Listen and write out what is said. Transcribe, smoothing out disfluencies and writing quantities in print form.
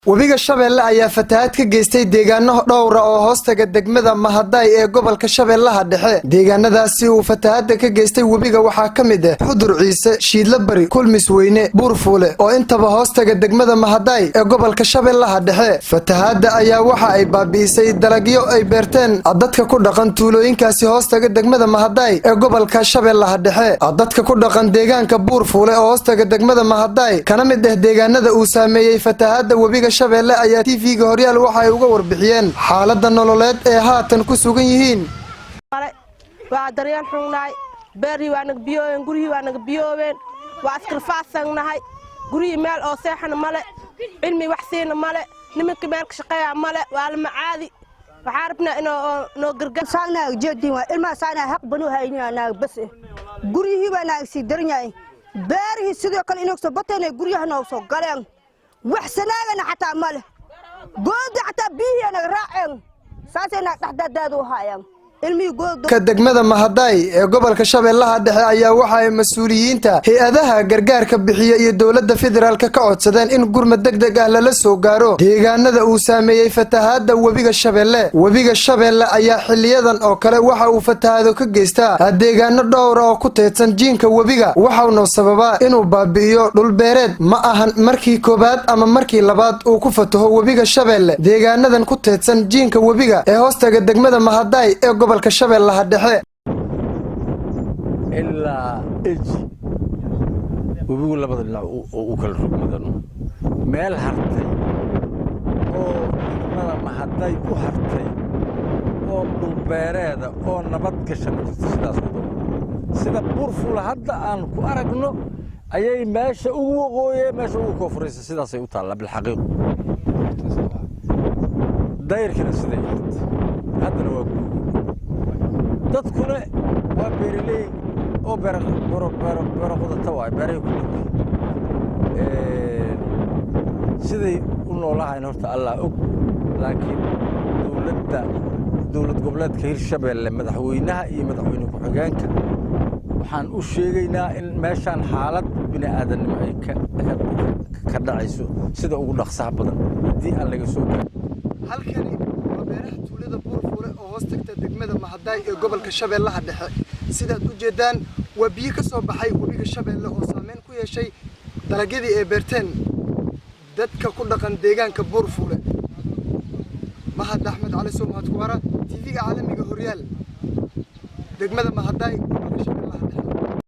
webiga Shabeelle ayaa fatahaad ka geystay deegaano dhowr ah oo hoostaga degmada Mahaday ee gobolka Shabeellaha Dhexe. Deegaanadaasi uu fatahaad ka geystay webiga waxaa ka mid ah Xudur Ciise, Shiidla Bari, Kulmis Weyne, Buurfuule oo intaba hoostaga degmada Mahaday ee gobolka Shabeellaha Dhexe. Fatahaadda ayaa waxa ay baabi'isay dalagyo ay beerteen dadka ku dhaqan tuulooyinkaasi hoostaga degmada Mahaday ee gobolka Shabeellaha Dhexe. Dadka ku dhaqan deegaanka Buurfuule oo hoostaga degmada Mahaday kana mid ah deegaanada uu saameeyay fatahaadda webiga Shabeelle ayaa TV-ga Horyaal waxa ay uga warbixiyeen xaaladda nololeed ee haatan ku sugan yihiin. waa daryeel xunnaay beeri waa naga biyoobeen gurihii waa naga biyoobeen waa askar faasanahay gurihii meel oo seexan male cilmi wax siina male nimanka meel ka shaqeeya male waa la macaadi waxaan rabnaa inoo gargaar saanaag jeedin waa ilma saanaag xaq banu haynaa naag bas gurihii waa naag si darnyaay beerihi sidoo kale inoo soo batay guriyaha noo soo galeen wax sanaagana xataa male gooda xataa biyana raaceen saasayna dhaxdadaadu haayaan ka degmada Mahaday ee gobolka Shabeellaha Dhexe ayaa waxa ay mas'uuliyiinta hay'adaha gargaarka bixiya iyo dawladda federaalka ka codsadeen in gurmad degdeg ah lala soo gaaro deegaanada uu saameeyay fatahaadda webiga Shabeelle. Webiga Shabeelle ayaa xiliyadan oo kale waxa uu fatahaado ka geystaa deegaano dhowr ah oo ku teedsan jiinka webiga waxaana sababa inuu baabi'iyo dhul beereed. Ma ahan markii koobaad ama markii labaad uu ku fataho webiga Shabeelle deegaanadan ku teedsan jiinka webiga ee hoostaga degmada Mahaday ee gobolka Shabeellaha Dhexe ilaa eji webigu labada dhinac uu kala rogmadano meel hartay oo degmada Mahaday u hartay oo dhul beereeda oo nabad gashan sidaas sida Buurfuule hadda aan ku aragno ayay meesha ugu waqooyee meesha ugu koonfureysa sidaasay u taala bil xaqiiq dayrkana sidee haddana waa dadkuna waa beeraley oo beero qodata waay beeray ku siday u noolahayn horta Allah og laakiin dawlad goboleedka Hirshabeelle madaxweynaha iyo madaxweyne ku-xigeenka waxaan u sheegaynaa in meeshaan xaalad bini'aadanimo ay ka dhacayso sida ugu dhaqsaha badan haddii aan laga soo gaarin halkani waa beeraha tuulada Buurfuule oo hoostagta degmada Mahaday ee gobolka Shabeellaha Dhexe. Sidaad u jeedaan waa biyo ka soo baxay webiga Shabeelle oo saameyn ku yeeshay dalagyadii ay beerteen dadka ku dhaqan deegaanka Buurfuule. Mahad Axmed Cali Soomad Kuwara TV-ga caalamiga Horyaal degmada Mahaday gobolka Shabeellaha Dhexe.